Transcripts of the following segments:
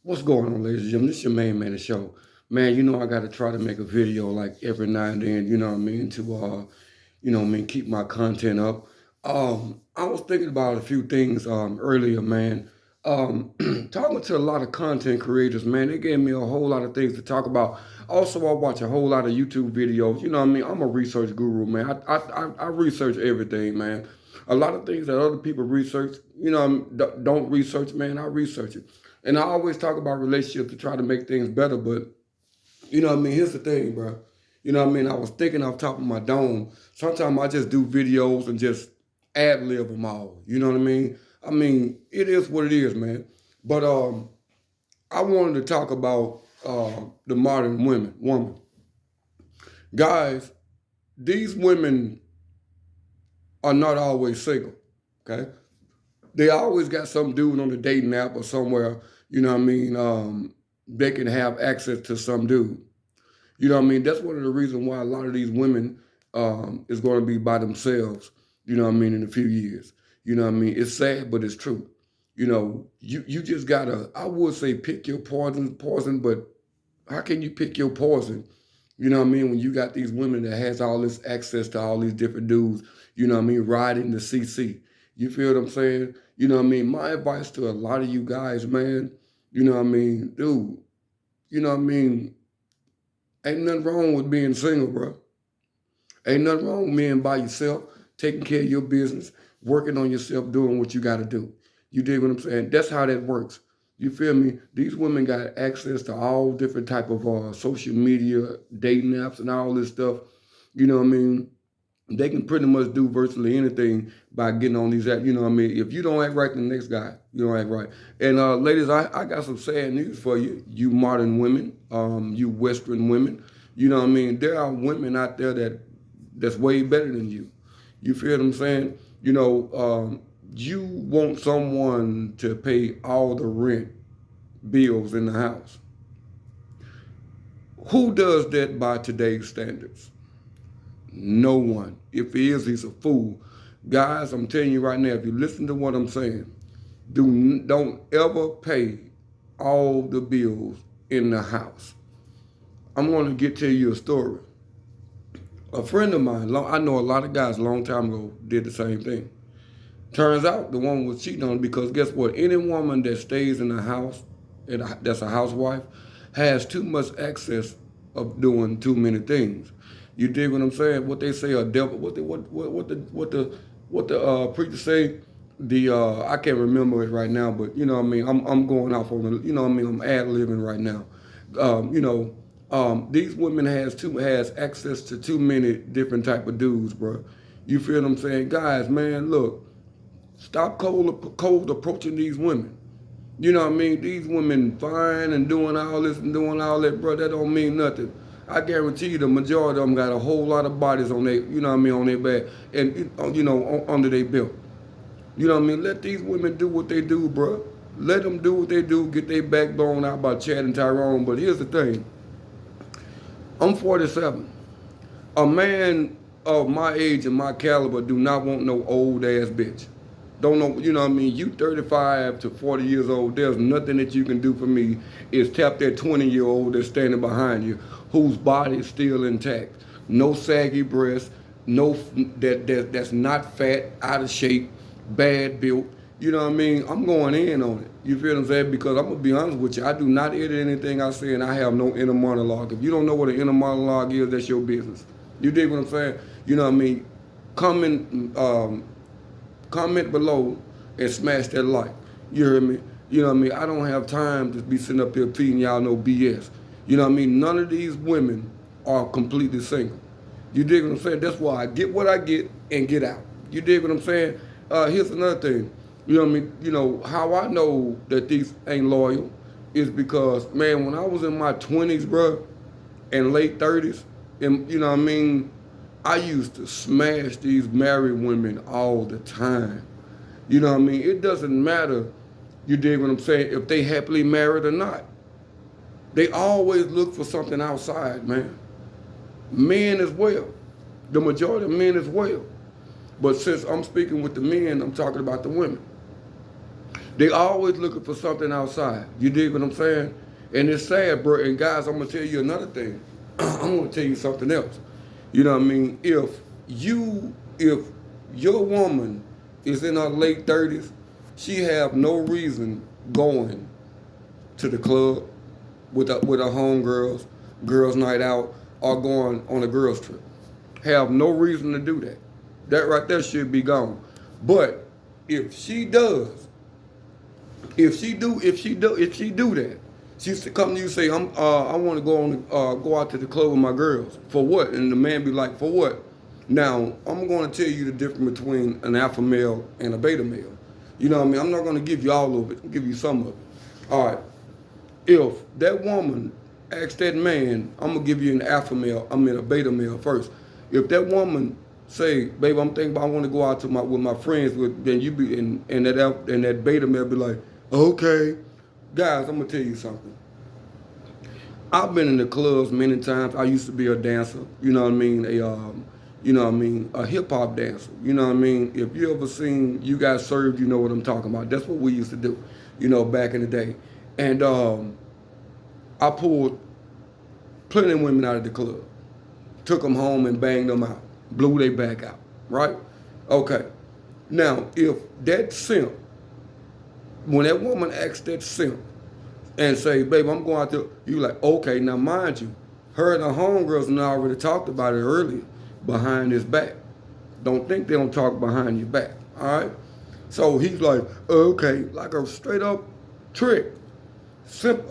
What's going on, ladies and gentlemen? This is your main man, the show. Man, I gotta try to make a video like every now and then, you know what I mean, to keep my content up. I was thinking about a few things earlier, man. Talking to a lot of content creators, man, they gave me a whole lot of things to talk about. Also, I watch a whole lot of YouTube videos. You know what I mean? I'm a research guru, man. I research everything, man. A lot of things that other people research, don't research, man. I research it. And I always talk about relationships to try to make things better, but here's the thing, bro. I was thinking off top of my dome. Sometimes I just do videos and just ad lib them all. You know what I mean? It is what it is, man. But I wanted to talk about the modern woman. Guys, these women are not always single. Okay? They always got some dude on the dating app or somewhere, they can have access to some dude. You know what I mean? That's one of the reasons why a lot of these women is going to be by themselves, in a few years. You know what I mean? It's sad, but it's true. You just gotta, I would say pick your poison, but how can you pick your poison? You know what I mean? When you got these women that has all this access to all these different dudes, riding the CC. You feel what I'm saying? You know what I mean? My advice to a lot of you guys, man, dude, you know what I mean? Ain't nothing wrong with being single, bro. Ain't nothing wrong with being by yourself, taking care of your business, working on yourself, doing what you got to do. You dig what I'm saying? That's how that works. You feel me? These women got access to all different type of social media, dating apps, and all this stuff. You know what I mean? They can pretty much do virtually anything by getting on these apps. You know what I mean? If you don't act right, the next guy, you don't act right. And ladies, I got some sad news for you. You modern women, you Western women. You know what I mean? There are women out there that's way better than you. You feel what I'm saying? You want someone to pay all the rent bills in the house. Who does that by today's standards? No one. If he is, he's a fool. Guys, I'm telling you right now, if you listen to what I'm saying, don't ever pay all the bills in the house. I'm going to get to you a story. A friend of mine, I know a lot of guys a long time ago did the same thing. Turns out the woman was cheating on him because guess what? Any woman that stays in the house, that's a housewife, has too much access of doing too many things. You dig what I'm saying? What they say, a devil. What the preacher say? I can't remember it right now, but you know what I mean. I'm going off on the, you know what I mean. I'm ad libbing right now. These women has access to too many different type of dudes, bro. You feel what I'm saying, guys? Man, look. Stop cold approaching these women. You know what I mean? These women fine and doing all this and doing all that, bro. That don't mean nothing. I guarantee you the majority of them got a whole lot of bodies on their, on their back and, under their belt. You know what I mean? Let these women do what they do, bro. Let them do what they do, get their backbone out by Chad and Tyrone. But here's the thing. I'm 47. A man of my age and my caliber do not want no old ass bitch. Don't know, you know what I mean? You 35 to 40 years old, there's nothing that you can do for me is tap that 20-year-old that's standing behind you, whose body is still intact. No saggy breasts, no that's not fat, out of shape, bad built. You know what I mean? I'm going in on it. You feel what I'm saying? Because I'm going to be honest with you, I do not edit anything I say and I have no inner monologue. If you don't know what an inner monologue is, that's your business. You dig what I'm saying? You know what I mean? Comment below and smash that like. You hear me? You know what I mean? I don't have time to be sitting up here feeding y'all no BS. You know what I mean? None of these women are completely single. You dig what I'm saying? That's why I get what I get and get out. You dig what I'm saying? Here's another thing. You know what I mean? How I know that these ain't loyal is because, man, when I was in my 20s, bro, and late 30s, and you know what I mean, I used to smash these married women all the time. You know what I mean? It doesn't matter, you dig what I'm saying, if they happily married or not. They always look for something outside, man. Men as well. The majority of men as well. But since I'm speaking with the men, I'm talking about the women. They always looking for something outside. You dig what I'm saying? And it's sad, bro. And guys, I'm gonna tell you another thing. I'm gonna tell you something else. You know what I mean? If your woman is in her late 30s, she have no reason going to the club with her homegirls, girls' night out, or going on a girls' trip. Have no reason to do that. That right there should be gone. But if she does, if she do that, she used to come to you and say, I want to go out to the club with my girls. For what? And the man be like, for what? Now, I'm going to tell you the difference between an alpha male and a beta male. You know what I mean? I'm not going to give you all of it. I'll give you some of it. All right. If that woman asks that man, I'm going to give you an alpha male, a beta male first. If that woman say, babe, I'm thinking about I want to go out to with my friends, then you be and that beta male be like, okay. Guys, I'm gonna tell you something. I've been in the clubs many times. I used to be a dancer, you know what I mean, a hip hop dancer. You know what I mean? If you ever seen You Got Served, you know what I'm talking about. That's what we used to do, back in the day. And I pulled plenty of women out of the club, took them home and banged them out, blew their back out, right? Okay. Now, if that simp, when that woman asks that simp and say, babe, I'm going out there, you like, okay, now mind you, her and her homegirls and I already talked about it earlier, behind his back. Don't think they don't talk behind your back, all right? So he's like, okay, like a straight up trick. Simp,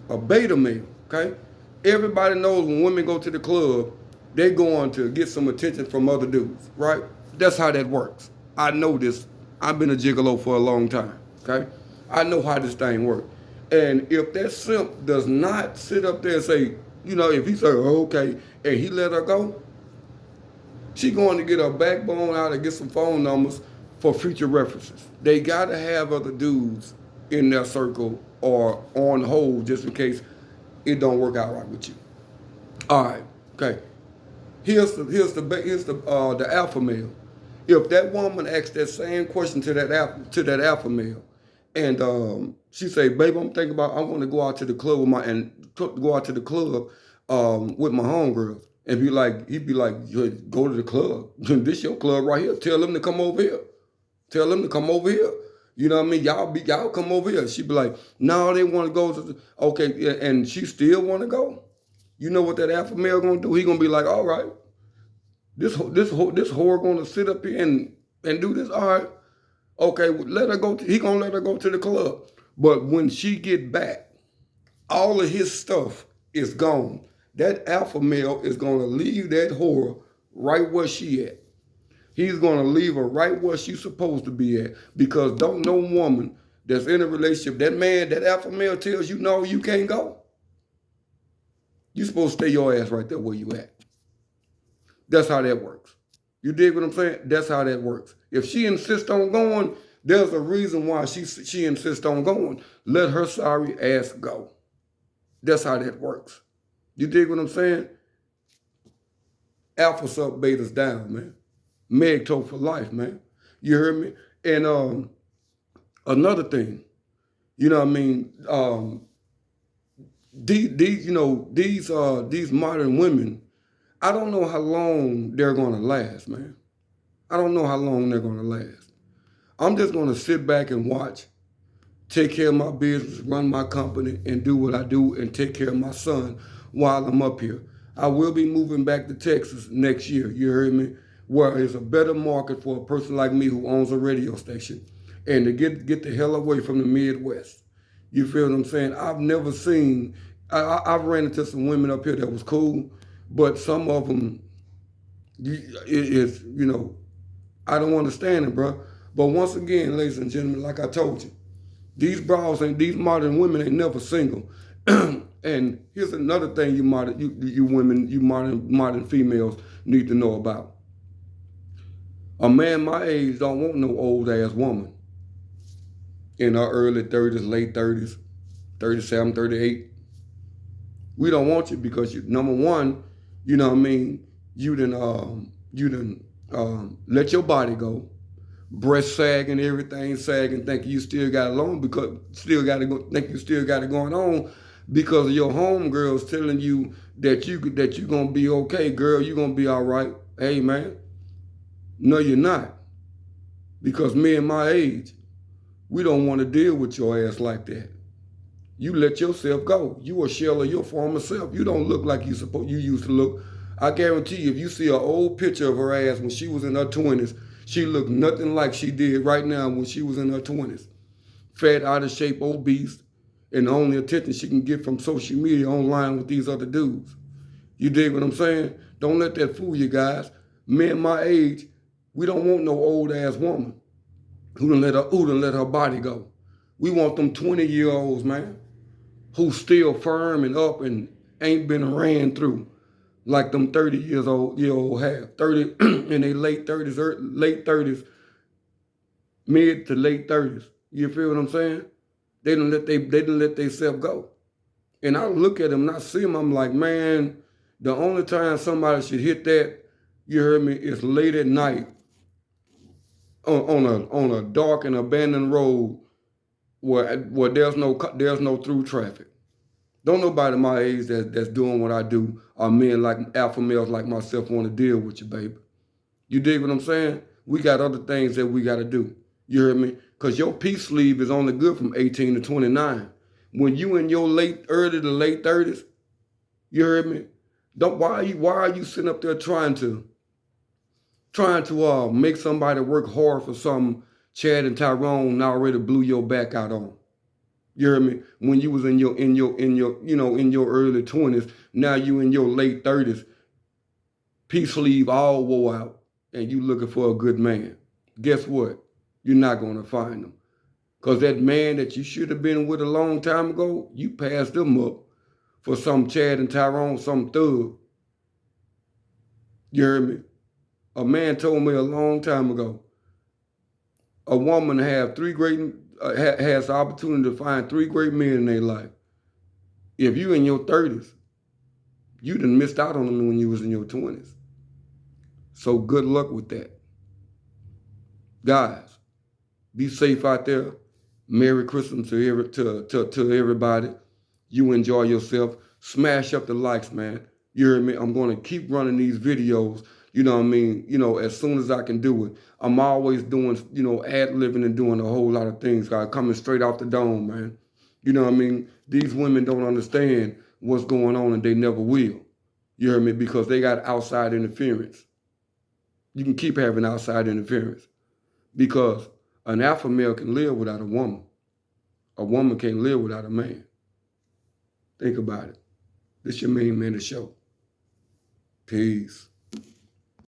a beta male, okay? Everybody knows when women go to the club, they're going to get some attention from other dudes, right? That's how that works. I know this. I've been a gigolo for a long time. Okay, I know how this thing works. And if that simp does not sit up there and say, if he say, okay, and he let her go, she going to get her backbone out and get some phone numbers for future references. They got to have other dudes in their circle or on hold just in case it don't work out right with you. All right, okay. Here's the alpha male. If that woman asks that same question to that alpha male, and she say, "Babe, I'm thinking about I want to go out to the club with my homegirls," and he'd be like, "Go to the club. This your club right here. Tell them to come over here. Tell them to come over here. You know what I mean? Y'all come over here." She'd be like, "No, they want to go to okay," and she still want to go. You know what that alpha male gonna do? He gonna be like, "All right, this whore gonna sit up here and do this. All right, okay, let her go. He gonna let her go to the club. But when she get back, all of his stuff is gone. That alpha male is gonna leave that whore right where she at. He's gonna leave her right where she's supposed to be at, because don't no woman that's in a relationship, that alpha male tells you no, you can't go. You supposed to stay your ass right there where you at. That's how that works. You dig what I'm saying? That's how that works. If she insists on going, there's a reason why she insists on going. Let her sorry ass go. That's how that works. You dig what I'm saying? Alpha's up, beta's down, man. Meg told for life, man. You heard me? And another thing, you know what I mean? These modern women, I don't know how long they're gonna last, man. I don't know how long they're gonna last. I'm just gonna sit back and watch, take care of my business, run my company, and do what I do, and take care of my son while I'm up here. I will be moving back to Texas next year, you heard me? Where there's a better market for a person like me who owns a radio station, and to get the hell away from the Midwest. You feel what I'm saying? I've never seen, I've ran into some women up here that was cool, but some of them, I don't understand it, bro. But once again, ladies and gentlemen, like I told you, these bras and these modern women ain't never single. And here's another thing you modern females need to know about. A man my age don't want no old ass woman in her early 30s, late 30s, 37, 38. We don't want you because number one, you know what I mean, you done let your body go. breast sagging, everything sagging, thinking you still got it on because think you still got it going on because of your homegirls telling you that you gonna be okay, girl, you gonna be all right. Hey man, no, you're not. Because me and my age, we don't want to deal with your ass like that. You let yourself go. You a shell of your former self. You don't look like you used to look. I guarantee you, if you see an old picture of her ass when she was in her 20s, she looked nothing like she did right now when she was in her 20s. Fat, out of shape, obese, and the only attention she can get from social media online with these other dudes. You dig what I'm saying? Don't let that fool you guys. Men my age, we don't want no old ass woman who done let her body go. We want them 20-year-olds, man, who's still firm and up and ain't been ran through like them 30-year-old have. 30 in their late 30s, mid to late 30s. You feel what I'm saying? They didn't let themselves go. And I look at them and I see them, I'm like, man, the only time somebody should hit that, you heard me, is late at night on a dark and abandoned road where there's no through traffic. Don't nobody my age that's doing what I do or men like alpha males like myself want to deal with you, baby. You dig what I'm saying? We got other things that we got to do. You heard me? Because your peace sleeve is only good from 18 to 29. When you in your early to late 30s, you heard me? Why are you sitting up there trying to make somebody work hard for something Chad and Tyrone already blew your back out on? You heard me? When you was in your early 20s, now you in your late 30s, peace sleeve all wore out, and you looking for a good man. Guess what? You're not gonna find him. Because that man that you should have been with a long time ago, you passed them up for some Chad and Tyrone, some thug. You heard me? A man told me a long time ago, a woman has the opportunity to find 3 great men in their life. If you in your 30s, you done missed out on them when you was in your 20s. So good luck with that. Guys, be safe out there. Merry Christmas to everybody. You enjoy yourself. Smash up the likes, man. You heard me? I'm going to keep running these videos, you know what I mean, as soon as I can do it. I'm always doing, ad-libbing and doing a whole lot of things, guys, coming straight off the dome, man. You know what I mean? These women don't understand what's going on and they never will. You heard me? Because they got outside interference. You can keep having outside interference because an alpha male can live without a woman. A woman can't live without a man. Think about it. This your main man to show. Peace.